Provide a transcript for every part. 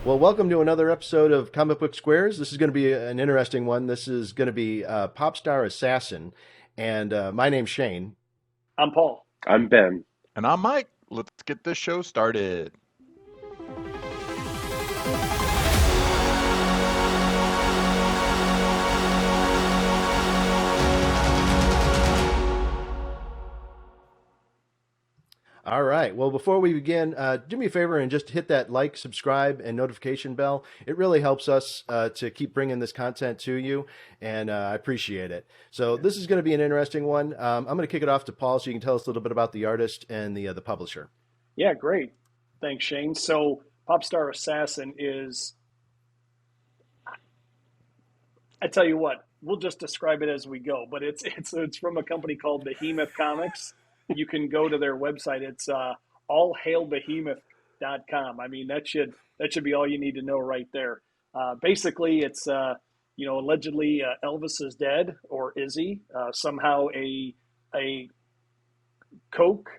Well, welcome to another episode of Comic Book Squares. This is going to be an interesting one. This is going to be Pop Star Assassin. And my name's Shane. I'm Paul. I'm Ben. And I'm Mike. Let's get this show started. All right. Well, before we begin, do me a favor and just hit that like, subscribe, and notification bell. It really helps us to keep bringing this content to you, and I appreciate it. So this is going to be an interesting one. I'm going to kick it off to Paul so you can tell us a little bit about the artist and the publisher. Yeah, great. Thanks, Shane. So Pop Star Assassin is, I tell you what, we'll just describe it as we go, but it's from a company called Behemoth Comics. You can go to their website. It's allhailbehemoth.com. I mean, that should be all you need to know right there. Basically, it's allegedly Elvis is dead, or is he? Somehow a coke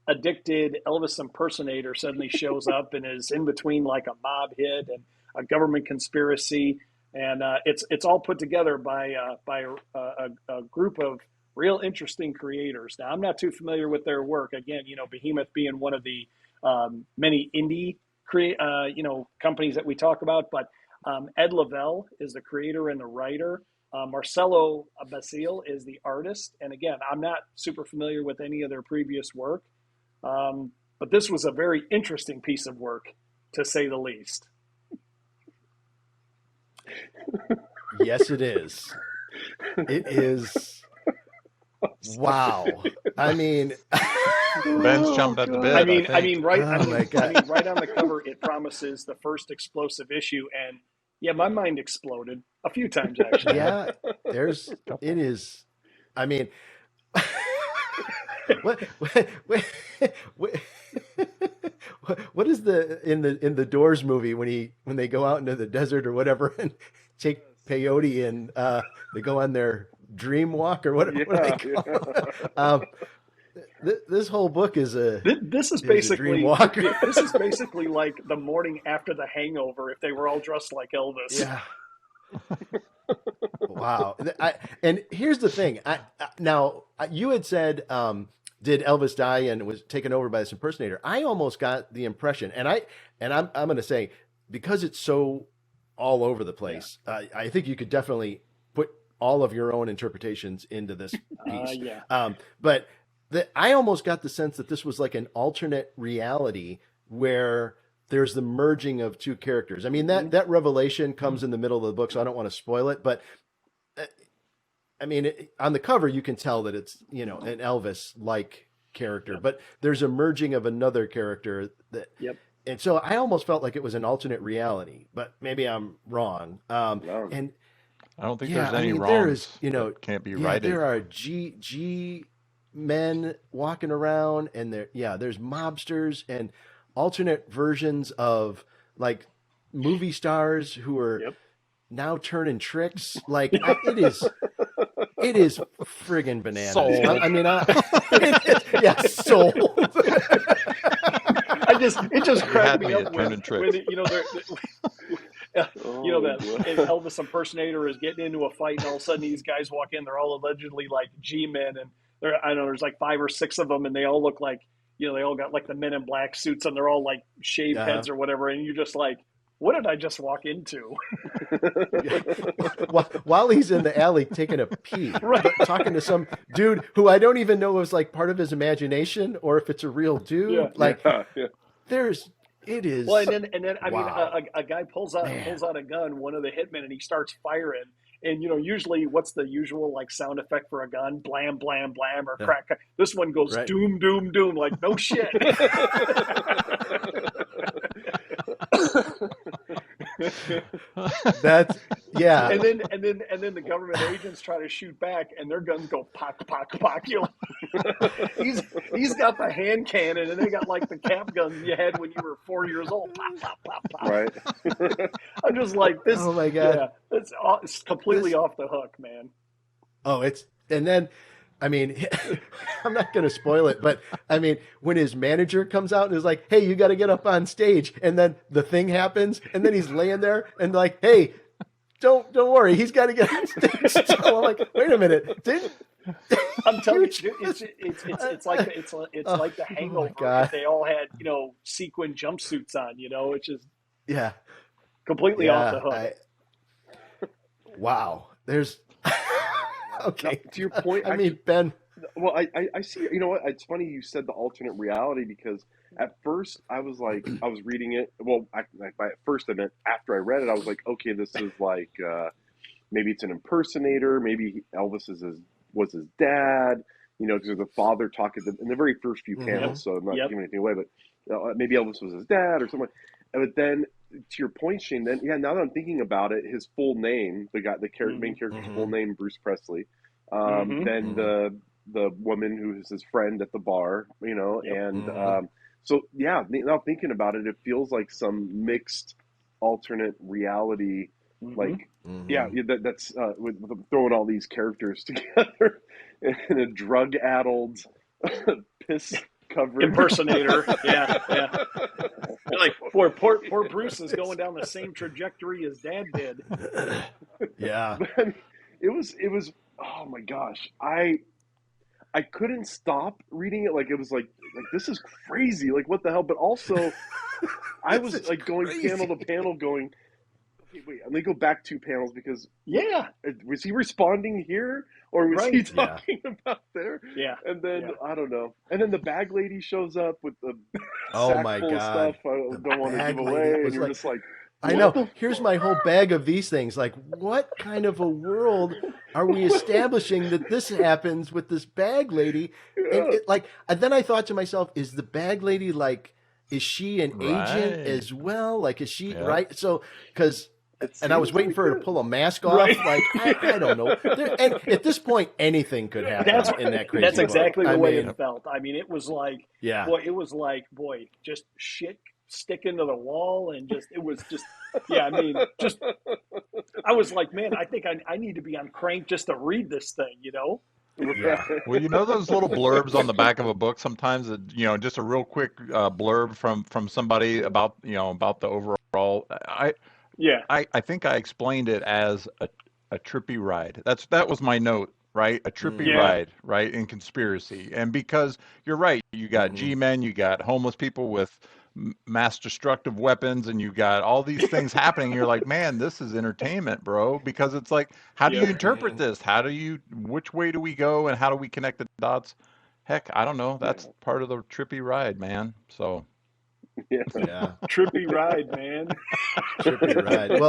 addicted Elvis impersonator suddenly shows up and is in between like a mob hit and a government conspiracy, and it's all put together by a group of real interesting creators. Now, I'm not too familiar with their work. Again, Behemoth being one of the many indie companies that we talk about, but Ed Lavalle is the creator and the writer. Marcelo Basile is the artist. And again, I'm not super familiar with any of their previous work, but this was a very interesting piece of work, to say the least. Yes, it is. It is. Wow. I mean, Ben's jumped at the bit. I mean, right on the cover, it promises the first explosive issue, and yeah, my mind exploded a few times actually. Yeah, it is. I mean, what is in the Doors movie when they go out into the desert or whatever and take peyote and they go on their dream walk or whatever. This whole book is this is basically a dream walk. This is basically like the morning after the Hangover if they were all dressed like Elvis. Yeah. Wow. And here's the thing. Now you had said, did Elvis die and was taken over by this impersonator? I almost got the impression, and I'm going to say, because it's so all over the place, I think you could definitely put all of your own interpretations into this piece. But I almost got the sense that this was like an alternate reality where there's the merging of two characters. I mean, that revelation comes in the middle of the book, so I don't want to spoil it. But I mean, on the cover, you can tell that it's, an Elvis-like character, but there's a merging of another character that. Yep. And so I almost felt like it was an alternate reality, but maybe I'm wrong. No. And I don't think there's any wrongs. There is, can't be righted. There are G men walking around, and there's mobsters and alternate versions of like movie stars who are now turning tricks. Like it is friggin' bananas. Sold. Sold. It just cracked me up when Elvis impersonator is getting into a fight, and all of a sudden these guys walk in. They're all allegedly like G-men, and there's like 5 or 6 of them, and they all look like they all got like the Men in Black suits, and they're all like shaved heads or whatever, and you're just like, what did I just walk into? While he's in the alley taking a pee, talking to some dude who I don't even know was like part of his imagination or if it's a real dude. It is. Well, and then I mean, wow. a guy pulls out a gun, one of the hitmen, and he starts firing. And usually, what's the usual like sound effect for a gun? Blam, blam, blam, or crack. This one goes doom, doom, doom. Like no shit. That's And then the government agents try to shoot back, and their guns go pock, pock, pock. He's got the hand cannon, and they got like the cap guns you had when you were 4 years old. Pop, pop, pop, pop. Right. I'm just like this. Oh my god! Yeah, it's completely off the hook, man. Oh, and then I mean, I'm not going to spoil it, but I mean, when his manager comes out and is like, "Hey, you got to get up on stage," and then the thing happens, and then he's laying there and like, "Hey, don't worry, he's got to get on stage." So I'm like, "Wait a minute, didn't?" I'm telling you, it's like the Hangover. That they all had sequin jumpsuits on. It's just completely off the hook. Wow, there's okay. Now, to your point, I mean, Ben. Well, I see. You know what? It's funny you said the alternate reality, because at first I was like, I was reading it. Well, by first I meant after I read it, I was like, okay, this is like maybe it's an impersonator. Maybe Elvis was his dad. Because there's the father talking in the very first few panels. So I'm not giving anything away, but maybe Elvis was his dad or something. But then, to your point, Shane, then now that I'm thinking about it, his full name, main character's full name, Bruce Presley. Then the woman who is his friend at the bar, and so now thinking about it, it feels like some mixed alternate reality, like that's with throwing all these characters together in a drug-addled, piss-covered impersonator. Yeah. Like poor Bruce is going down the same trajectory as Dad did. Yeah. But it was oh my gosh, I couldn't stop reading it. Like, it was like this is crazy, like what the hell. But also I was like going panel to panel going, okay, wait, let me go back 2 panels, because was he responding here or was he talking about there? And then I don't know, and then the bag lady shows up with the sack full of stuff I don't want to give away, and you're just like, I know. Here's my whole bag of these things. Like, what kind of a world are we establishing that this happens with this bag lady? And then I thought to myself, is the bag lady is she an agent as well? Like, is she right? So, and I was waiting for her to pull a mask off. Like, I don't know. And at this point, anything could happen in that crazy. That's exactly the way it felt. I mean, it was like, boy, just shit sticking to the wall, and it was just I was like, man, I think I need to be on crank just to read this thing, Yeah. Well, those little blurbs on the back of a book sometimes, just a real quick blurb from somebody about the overall. I think I explained it as a trippy ride. That was my note, right? A trippy ride, right? In conspiracy. And because you're right, you got G-men, you got homeless people with mass destructive weapons, and you got all these things happening. You're like, man, this is entertainment, bro. Because it's like, how do you interpret this? Which way do we go, and how do we connect the dots? Heck, I don't know. That's part of the trippy ride, man. So trippy ride, man. Trippy ride.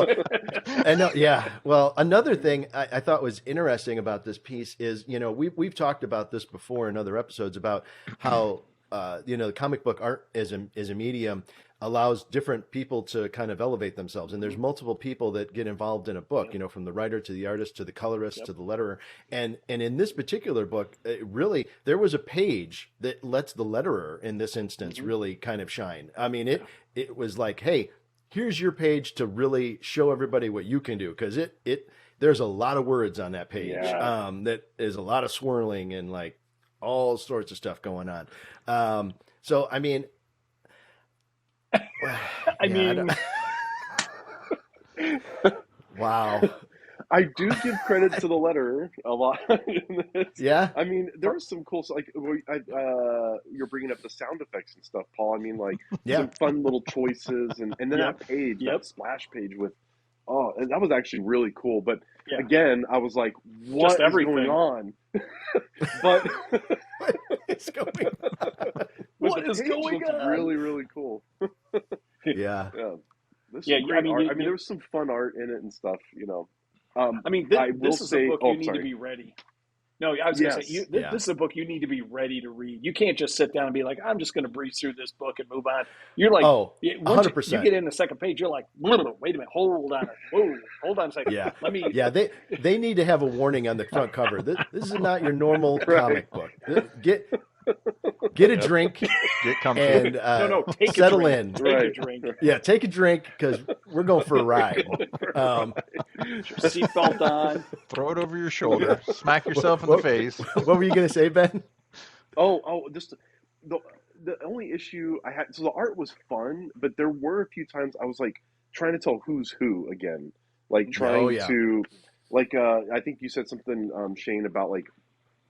Well, another thing I thought was interesting about this piece is, we've talked about this before in other episodes about how the comic book art as a medium allows different people to kind of elevate themselves. And there's multiple people that get involved in a book, from the writer to the artist to the colorist to the letterer. And in this particular book, really, there was a page that lets the letterer in this instance really kind of shine. I mean, it was like, hey, here's your page to really show everybody what you can do. Because there's a lot of words on that page. That is a lot of swirling and like all sorts of stuff going on. So, I mean, wow. I do give credit to the letterer a lot in this. Yeah. I mean, there was some cool, you're bringing up the sound effects and stuff, Paul. I mean, some fun little choices, and then that page, that splash page with, and that was actually really cool. But again, I was like, what is going on? But it's going on? What is going on? Really, really cool. Yeah. I mean, there was some fun art in it and stuff, This is a book you need to be ready. No, I was going to say, this is a book you need to be ready to read. You can't just sit down and be like, I'm just going to breeze through this book and move on. You're like, 100%. You get in the second page, you're like, wait a minute, hold on a second. Yeah. Let me. Yeah, they need to have a warning on the front cover. This is not your normal comic book. Get a drink Get comfortable. and take settle a drink. in. Take a drink. Yeah, take a drink because we're going for a ride. Seatbelt on. Throw it over your shoulder. Smack yourself in the face. What were you going to say, Ben? Just the only issue I had. So the art was fun, but there were a few times I was like trying to tell who's who again, like trying to, like I think you said something, Shane, about like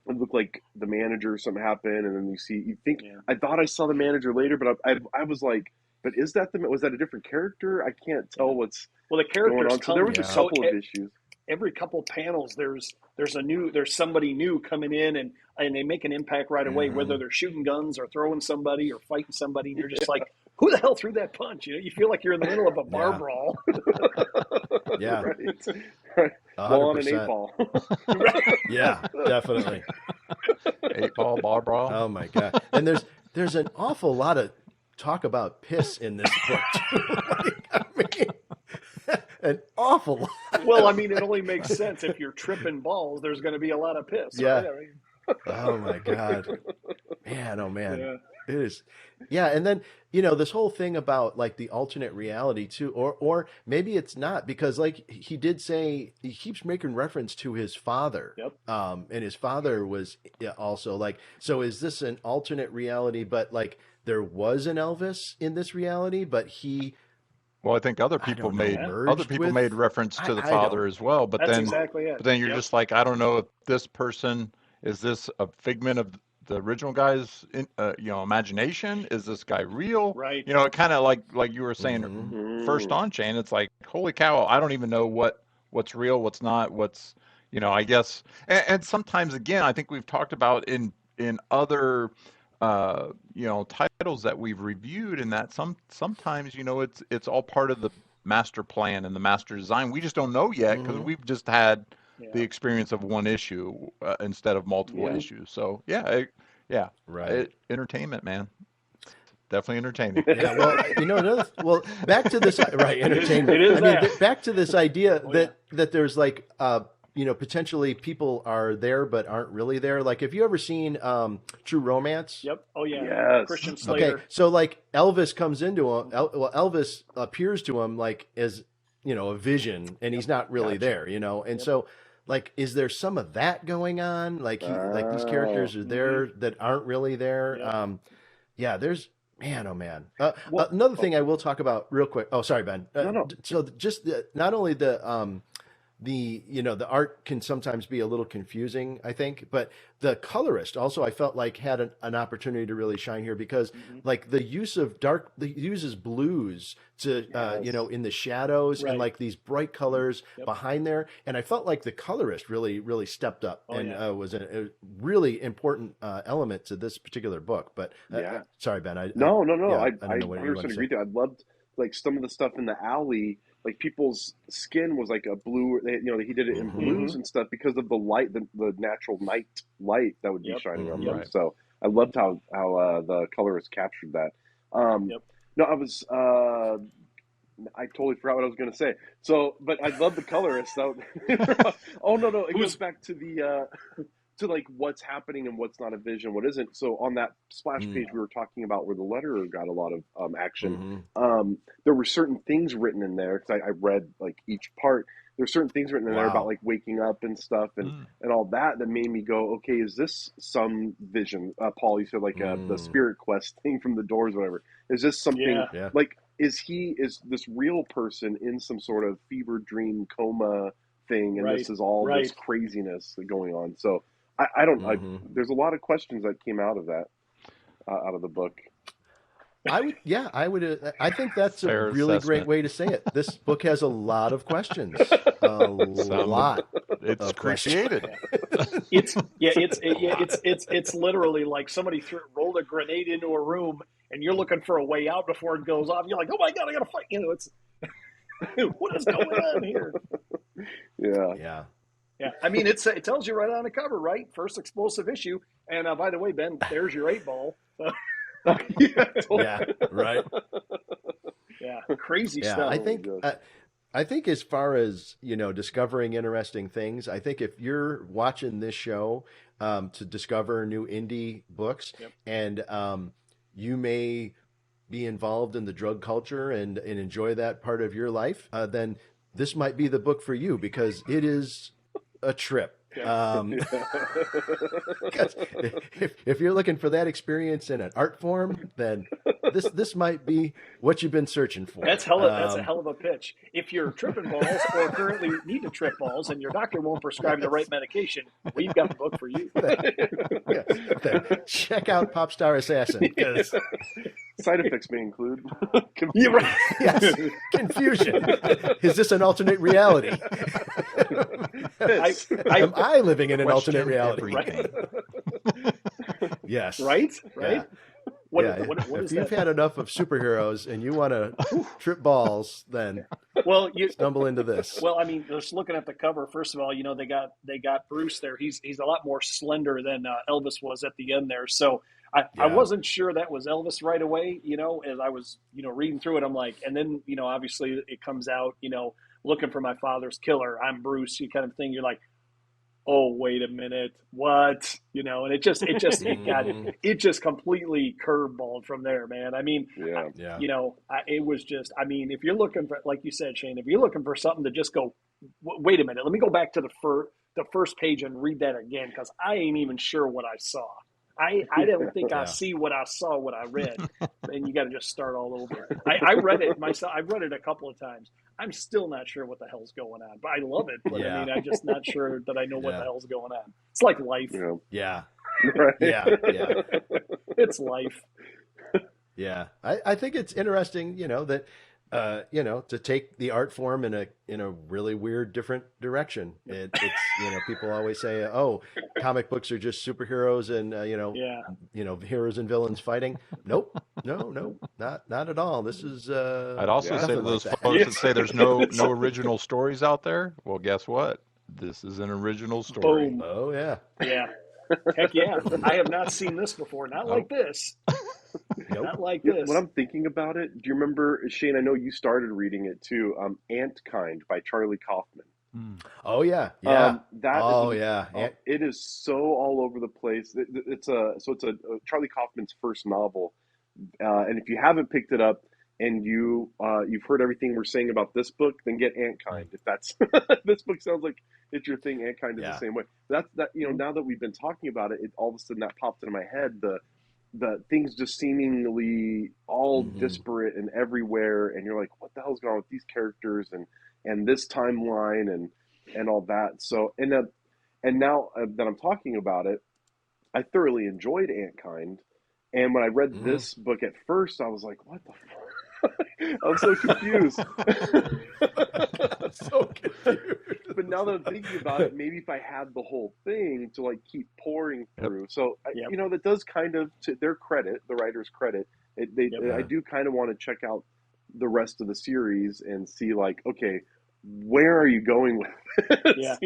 it looked like the manager or something happened, and then you think I thought I saw the manager later, but I was like, but was that a different character? I can't tell what's the characters going on. So there was a couple of issues. Every couple panels, there's somebody new coming in, and they make an impact right away, whether they're shooting guns or throwing somebody or fighting somebody. And you're just like, who the hell threw that punch? You feel like you're in the middle of a bar brawl. Yeah, right. Ball on an 8-ball. Yeah, definitely. 8-ball bar brawl. Oh my god! And there's an awful lot of talk about piss in this book. An awful lot. Well, I mean, it only makes sense if you're tripping balls. There's going to be a lot of piss. Yeah. Right? Oh my god, man! Oh man, it is. Yeah, and then this whole thing about like the alternate reality too, or maybe it's not, because like he did say, he keeps making reference to his father. Yep. And his father was also like. So is this an alternate reality? But like there was an Elvis in this reality, but he. Well, I think other people made reference to the father as well, but that's then exactly it. But then you're just like, I don't know if this person is this a figment of the original guy's imagination? Is this guy real? Right. It kind of like you were saying first on, Shane. It's like, holy cow, I don't even know what's real, what's not, what's I guess, and sometimes again, I think we've talked about in other titles that we've reviewed, and that sometimes it's all part of the master plan and the master design. We just don't know yet because we've just had the experience of one issue instead of multiple issues. So right. Entertainment, man. Definitely entertaining. Yeah, well, back to this, right? Entertainment. It is back to this idea that there's like, potentially people are there but aren't really there. Like, have you ever seen True Romance? Yep. Oh yeah. Yes. Christian Slater. Okay, so like Elvis comes into him. Elvis appears to him like as a vision, and he's not really there. And so. Like, is there some of that going on? Like, like these characters are there that aren't really there. There's man, oh man. Another thing I will talk about real quick. Oh, sorry, Ben. No. So just not only the art can sometimes be a little confusing, I think, but the colorist also, I felt like had an opportunity to really shine here, because like the use of uses blues to, in the shadows and like these bright colors behind there. And I felt like the colorist really, really stepped up was a really important element to this particular book. But sorry, Ben. I don't know what you want to say. I loved like some of the stuff in the alley. Like people's skin was like a blue, he did it in blues and stuff because of the light, the natural night light that would be shining on them. So I loved how the colorist captured that. No, I totally forgot what I was going to say. So, but I love the colorist. So, it goes back to the to like what's happening and what's not a vision, what isn't. So on that splash page we were talking about where the letterer got a lot of action, there were certain things written in there, because I read like each part. There's certain things written in there about like waking up and stuff and all that made me go, okay, is this some vision? Paul, you said like the Spirit Quest thing from the Doors, whatever. Is this something like, is this real person in some sort of fever dream coma thing, and this is all this craziness going on? So I don't. There's a lot of questions that came out of that, out of the book. I would. I think that's a really great way to say it. This book has a lot of questions. A lot. It's appreciated. It's literally like somebody rolled a grenade into a room, and you're looking for a way out before it goes off. You're like, oh my god, I gotta fight. It's what is going on here? Yeah. I mean, it tells you right on the cover, right? First explosive issue. And by the way, Ben, there's your 8-ball. Right. Yeah, crazy stuff. I think as far as discovering interesting things, I think if you're watching this show to discover new indie books, and you may be involved in the drug culture and enjoy that part of your life, then this might be the book for you, because it is a trip. If you're looking for that experience in an art form, then this might be what you've been searching for. That's a hell of a pitch. If you're tripping balls or currently need to trip balls and your doctor won't prescribe the right medication, we've got the book for you. Check out Pop Star Assassin. Side effects may include You're right. Yes. Confusion. Is this an alternate reality? Am I living in an alternate reality? Right? Yes. Right? Yeah. What If is you've that? had enough of superheroes and you want to trip balls, then You stumble into this. Well, I mean, just looking at the cover, first of all, they got Bruce there. He's a lot more slender than Elvis was at the end there. So I wasn't sure that was Elvis right away. As I was reading through it, I'm like, and then obviously it comes out, looking for my father's killer. I'm Bruce. You kind of thing. You're like, oh, wait a minute, what? And it just completely curveballed from there, man. I mean, it was just, I mean, if you're looking for, like you said, Shane, if you're looking for something to just go, wait a minute, let me go back to the first page and read that again, because I ain't even sure what I saw. I don't think I see what I saw, what I read, and you got to just start all over. I read it myself. I've read it a couple of times. I'm still not sure what the hell's going on, but I love it. But I mean, I'm just not sure that I know what the hell's going on. It's like life. Yeah. Right. Yeah. It's life. Yeah. I think it's interesting, that to take the art form in a really weird, different direction. It's people always say, "Oh, comic books are just superheroes and heroes and villains fighting." Nope, no, not at all. This is. I'd also say to those like folks that say there's no original stories out there. Well, guess what? This is an original story. Boom. Oh yeah. Yeah. Heck yeah! I have not seen this before. Not like this. Nope. Not like this. When I'm thinking about it, do you remember, Shane? I know you started reading it too. Ant Kind by Charlie Kaufman. Oh yeah, yeah. It is so all over the place. It's a Charlie Kaufman's first novel, and if you haven't picked it up and you've heard everything we're saying about this book, then get Ant Kind. If that's this book sounds like it's your thing, Ant Kind is the same way. Now that we've been talking about it, all of a sudden that popped into my head. The things just seemingly all disparate and everywhere, and you're like, what the hell's going on with these characters and this timeline and all that. So and now that I'm talking about it, I thoroughly enjoyed Ant Kind, and when I read this book at first, I was like, what the fuck? I'm so confused. But now that I'm thinking about it, maybe if I had the whole thing to keep pouring through. So that does kind of, to their credit, the writer's credit, I do kind of want to check out the rest of the series and see okay, where are you going with this? Yeah.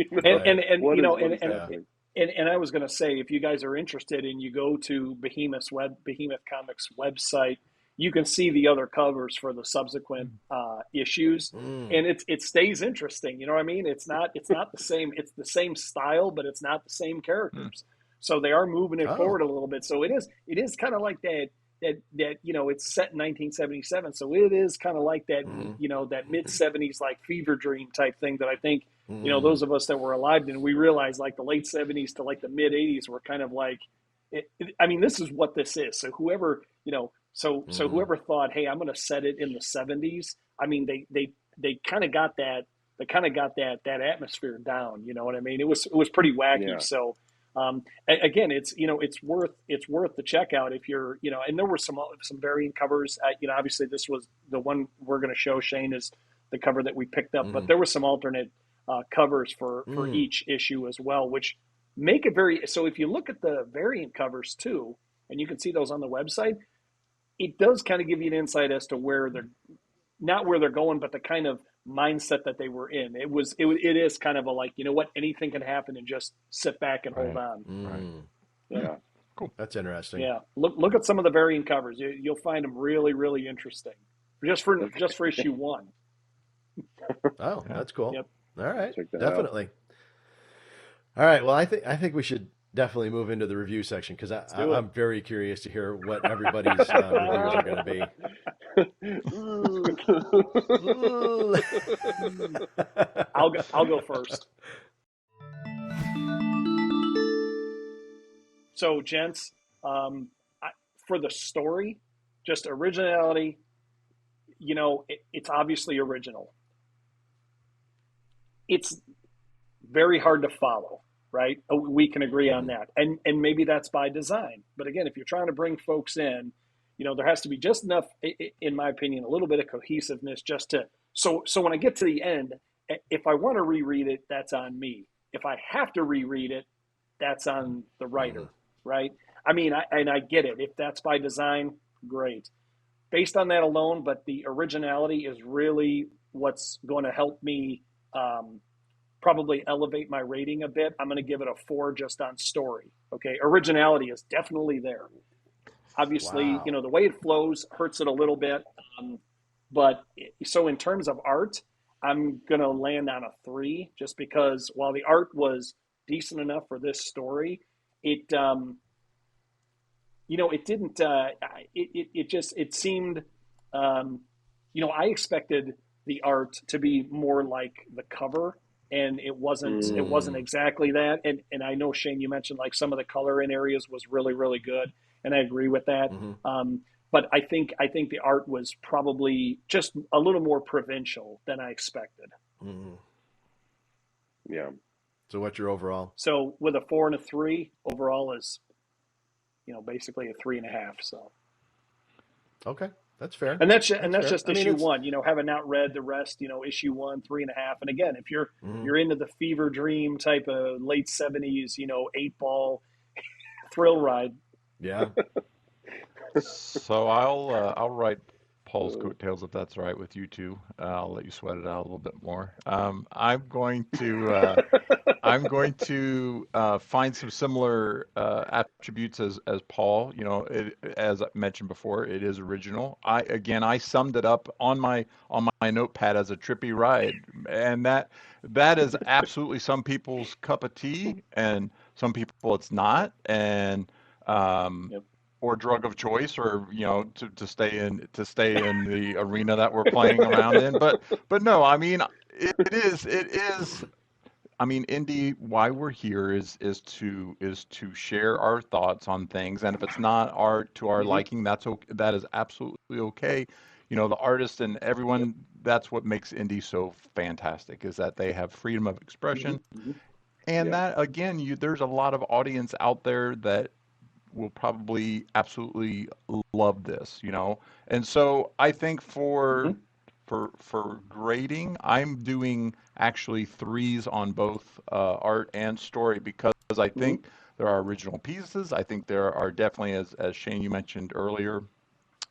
And I was going to say, if you guys are interested and you go to Behemoth Comics website, you can see the other covers for the subsequent issues, and it stays interesting. You know what I mean? It's not the same. It's the same style, but it's not the same characters. So they are moving it forward a little bit. So it is kind of like that. It's set in 1977, so it is kind of like that. That mid 70s fever dream type thing that I think those of us that were alive then we realized the late 70s to the mid 80s were kind of this is what this is. So whoever whoever thought, hey, I'm going to set it in the 70s. I mean, they kind of got that. They kind of got that atmosphere down. You know what I mean? It was pretty wacky. Yeah. So again, it's worth the checkout if you're and there were some variant covers. Obviously this was the one we're going to show. Shane is the cover that we picked up, but there were some alternate covers for each issue as well, which make it very. So if you look at the variant covers too, and you can see those on the website. It does kind of give you an insight as to where they're not where they're going, but the kind of mindset that they were in. It is kind of a anything can happen and just sit back and hold on. Right. Yeah. Cool. That's interesting. Yeah. Look at some of the variant covers. You'll find them really, really interesting. Just for issue 1. Oh, that's cool. Yep. All right. Definitely. All right. Well, I think we should definitely move into the review section because Let's do it. I'm very curious to hear what everybody's reviews are going to be. I'll go first. So, gents, for the story, just originality, it's obviously original. It's very hard to follow, right? We can agree on that. And maybe that's by design. But again, if you're trying to bring folks in, there has to be just enough, in my opinion, a little bit of cohesiveness just to, so when I get to the end, if I want to reread it, that's on me. If I have to reread it, that's on the writer, right? I mean, I get it. If that's by design, great. Based on that alone, but the originality is really what's going to help me probably elevate my rating a bit. I'm going to give it a 4 just on story. Okay, originality is definitely there. Obviously, Wow. the way it flows hurts it a little bit. So in terms of art, I'm going to land on a 3 just because while the art was decent enough for this story, it it didn't, it seemed, I expected the art to be more like the cover, and it wasn't exactly that. And I know, Shane, you mentioned like some of the color in areas was really, really good. And I agree with that. But I think the art was probably just a little more provincial than I expected. Yeah. So what's your overall? So with a 4 and a 3, overall is, basically a 3.5. So. Okay. That's fair. And that's fair. just issue 1, having not read the rest, issue 1, 3.5. And again, if you're into the fever dream type of late 70s, 8-ball thrill ride. Yeah. So I'll write Paul's coattails if that's all right with you two. I'll let you sweat it out a little bit more. I'm going to find some similar attributes as Paul. As I mentioned before, it is original. I summed it up on my notepad as a trippy ride, and that is absolutely some people's cup of tea, and some people it's not, and or drug of choice, or to stay in the arena that we're playing around in. But no, I mean it is. I mean, Indy, why we're here is to share our thoughts on things, and if it's not art to our liking, that is absolutely okay. The artist and everyone, that's what makes indie so fantastic, is that they have freedom of expression, and that again, there's a lot of audience out there that will probably absolutely love this, and so I think for grading, I'm doing actually 3s on both art and story, because I think there are original pieces. I think there are definitely, as Shane, you mentioned earlier,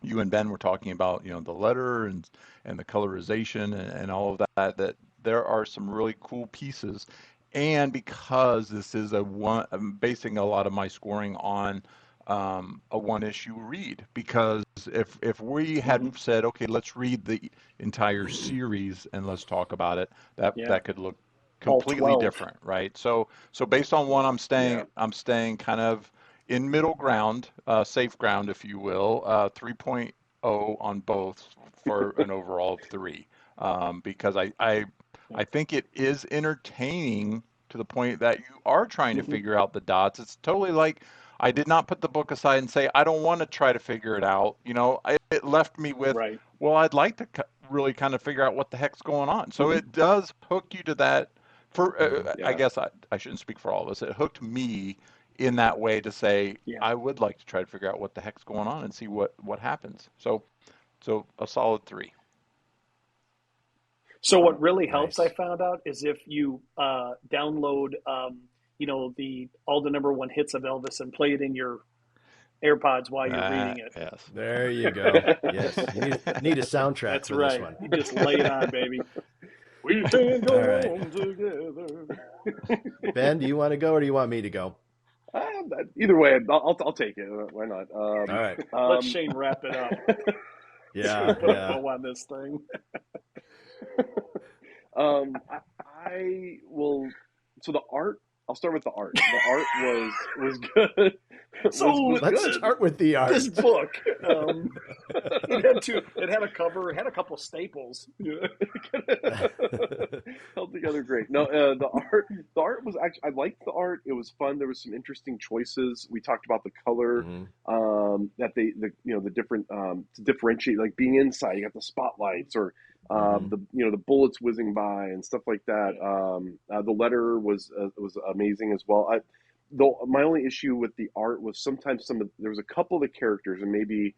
you and Ben were talking about, the letter and the colorization and all of that there are some really cool pieces. And because this is I'm basing a lot of my scoring on a one-issue read, because if we had said, okay, let's read the entire series and let's talk about it, that could look completely different, right? So based on one, I'm staying kind of in middle ground, safe ground, if you will, 3.0 on both for an overall of 3, because I think it is entertaining to the point that you are trying to figure out the dots. It's totally like, I did not put the book aside and say, I don't want to try to figure it out. It left me with, well, I'd like to really kind of figure out what the heck's going on. So it does hook you to that. I guess I shouldn't speak for all of us. It hooked me in that way to say, I would like to try to figure out what the heck's going on and see what happens. So a solid 3. So what really helps, I found out, is if you download, all the number 1 hits of Elvis and play it in your AirPods while you're reading it. Yes. There you go. Yes. You need a soundtrack. That's for right. This one. You just lay it on, baby. We can go on together. Ben, do you want to go or do you want me to go? Either way, I'll take it. Why not? All right. Let Shane wrap it up. Yeah. Put a bow on this thing. I will. So the art I'll start with the art. The art was good. So let's start with the art. This book, it had a cover, it had a couple of staples. Held together great. No, the art was actually, I liked the art. It was fun. There was some interesting choices. We talked about the color, that the different to differentiate, like being inside, you got the spotlights or the bullets whizzing by and stuff like that. The letter was amazing as well. Though my only issue with the art was sometimes there was a couple of the characters, and maybe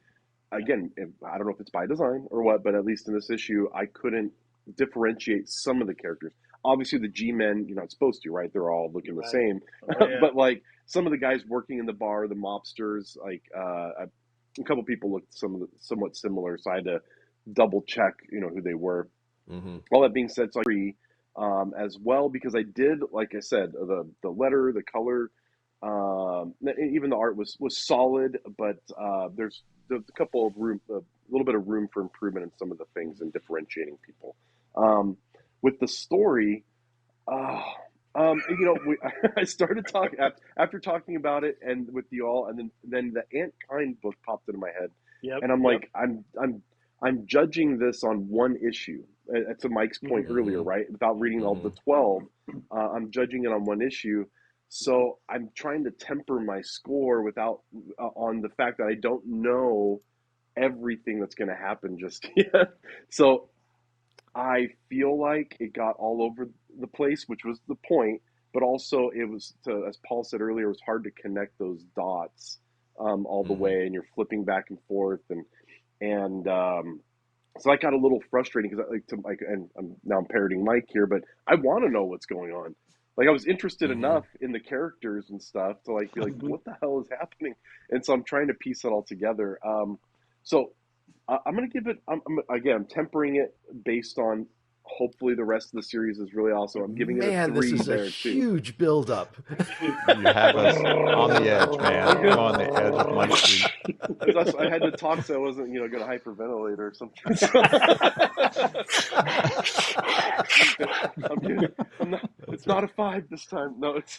again, I don't know if it's by design or what, but at least in this issue, I couldn't differentiate some of the characters. Obviously, the G-men, you're not supposed to, right? They're all looking the same. Oh, yeah. But like some of the guys working in the bar, the mobsters, like a couple people looked somewhat similar, so I had to double check, who they were. All that being said, so I agree as well, because I did, like I said, the letter, the color, even the art was solid, but there's a couple of a little bit of room for improvement in some of the things and differentiating people. With the story, I started talking after talking about it and with you all, and then the Ant Kind book popped into my head, and I'm like, I'm judging this on one issue. To Mike's point earlier, right? Without reading all the 12, I'm judging it on one issue. So I'm trying to temper my score on the fact that I don't know everything that's going to happen just yet. So I feel like it got all over the place, which was the point. But also it was, as Paul said earlier, it was hard to connect those dots all the way, and you're flipping back and forth, and so I got a little frustrating because and I'm parroting Mike here, but I want to know what's going on. Like I was interested enough in the characters and stuff to be like, what the hell is happening? And so I'm trying to piece it all together. So I'm going to give it, I'm tempering it based on hopefully the rest of the series is really awesome. I'm giving it a 3 this is there a too. Huge build-up. You have us on the edge, man. I'm on the edge of my seat. I had to talk so I wasn't, going to hyperventilate or something. I'm kidding. It's not a 5 this time. No, it's.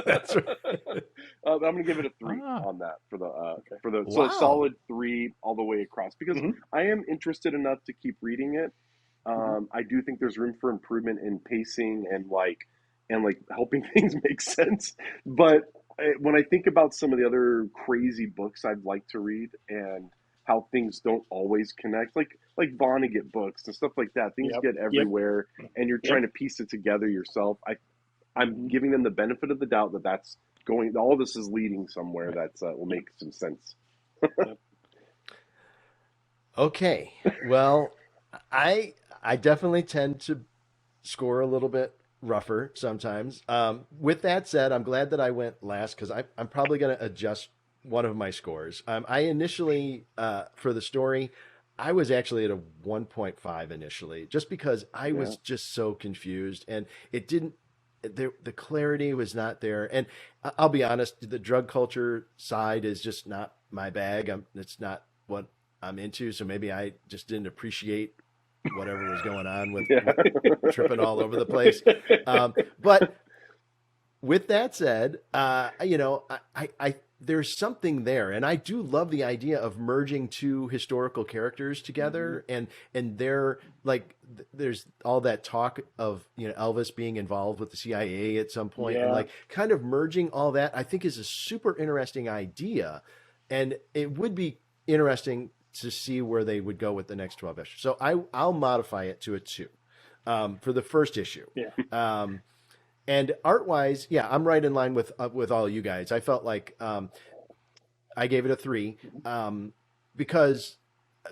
That's right. I'm going to give it a 3 on that for the so a solid 3 all the way across, because I am interested enough to keep reading it. I do think there's room for improvement in pacing and helping things make sense. But when I think about some of the other crazy books I'd like to read and how things don't always connect, like Vonnegut books and stuff like that, things get everywhere, and you're trying to piece it together yourself. I'm giving them the benefit of the doubt that's going. All this is leading somewhere that will make some sense. Okay, well, I definitely tend to score a little bit rougher sometimes. With that said, I'm glad that I went last because I'm probably going to adjust one of my scores. I initially, for the story, I was actually at a 1.5 initially, just because I was just so confused, and it didn't, the clarity was not there. And I'll be honest, the drug culture side is just not my bag. It's not what I'm into. So maybe I just didn't appreciate whatever was going on with tripping all over the place. But with that said, I there's something there, and I do love the idea of merging two historical characters together, and they're like, there's all that talk of Elvis being involved with the CIA at some point, and like kind of merging all that, I think is a super interesting idea, and it would be interesting to see where they would go with the next 12 issues. So I'll modify it to a 2 for the first issue. And art-wise, I'm right in line with all you guys. I felt like I gave it a 3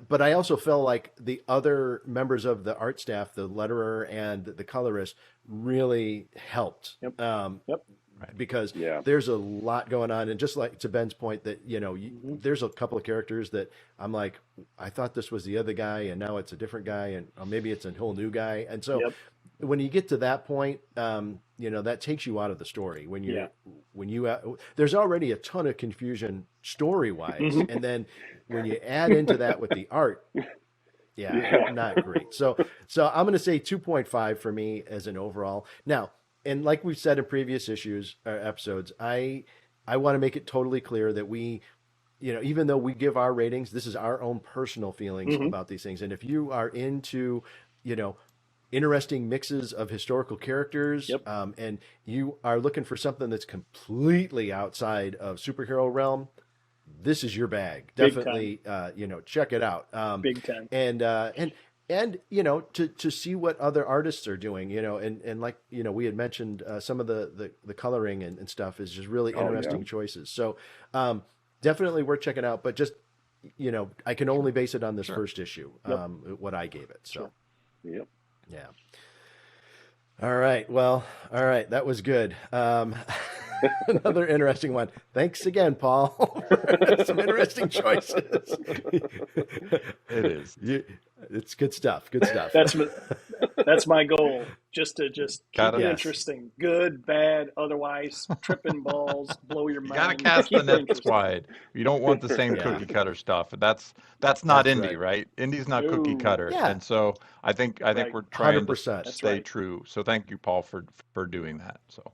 but I also felt like the other members of the art staff, the letterer and the colorist, really helped. Because there's a lot going on, and just like to Ben's point that there's a couple of characters that I'm like, I thought this was the other guy, and now it's a different guy, and or maybe it's a whole new guy, and so when you get to that point, that takes you out of the story. When you there's already a ton of confusion story wise, and then when you add into that with the art, not great. So I'm going to say 2.5 for me as an overall. Now, and like we've said in previous issues or episodes, I want to make it totally clear that we, even though we give our ratings, this is our own personal feelings about these things. And if you are into, interesting mixes of historical characters, and you are looking for something that's completely outside of superhero realm, this is your bag. Definitely, check it out. Big time. And to see what other artists are doing, and like we had mentioned, some of the coloring and stuff is just really interesting choices. So definitely worth checking out. But just I can only base it on this first issue, what I gave it. So Yep. Yeah. All right. Well, all right. That was good. Another interesting one. Thanks again, Paul. Some interesting choices. It is. It's good stuff. Good stuff. That's my goal. Just keep it Yes. interesting. Good, bad, otherwise, tripping balls, blow your mind. You gotta cast the nets wide. You don't want the same cookie cutter stuff. That's not That's indie, right? Indie's not cookie Ooh. cutter, Yeah. and so I think Right. we're trying 100%. to That's stay right. true. So thank you, Paul, for doing that. So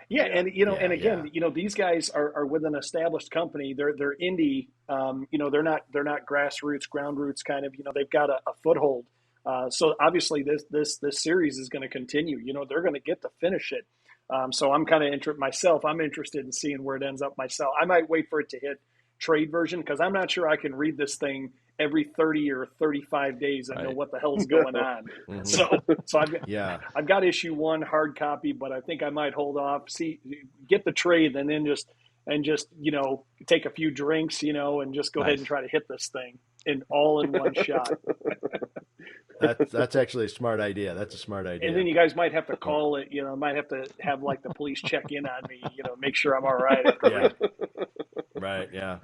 Yeah, and and again, these guys are with an established company. They're indie. They're not grassroots, ground roots kind of. They've got a foothold. So obviously this series is going to continue. They're going to get to finish it. So I'm kind of I'm interested in seeing where it ends up myself. I might wait for it to hit trade version because I'm not sure I can read this thing every 30 or 35 days and know what the hell's going on. So I've got issue 1 hard copy, but I think I might hold off, get the trade, and then just take a few drinks, and just go ahead and try to hit this thing in one shot. That's actually a smart idea. That's a smart idea. And then you guys might have to call it, might have to have like the police check in on me, make sure I'm all right. Yeah. Right. Yeah.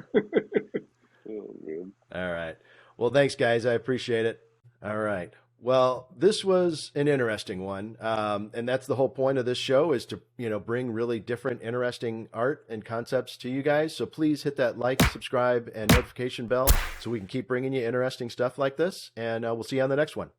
Oh, man. All right. Well, thanks, guys. I appreciate it. All right. Well, this was an interesting one. And that's the whole point of this show is to, bring really different, interesting art and concepts to you guys. So please hit that like, subscribe, and notification bell so we can keep bringing you interesting stuff like this. And we'll see you on the next one.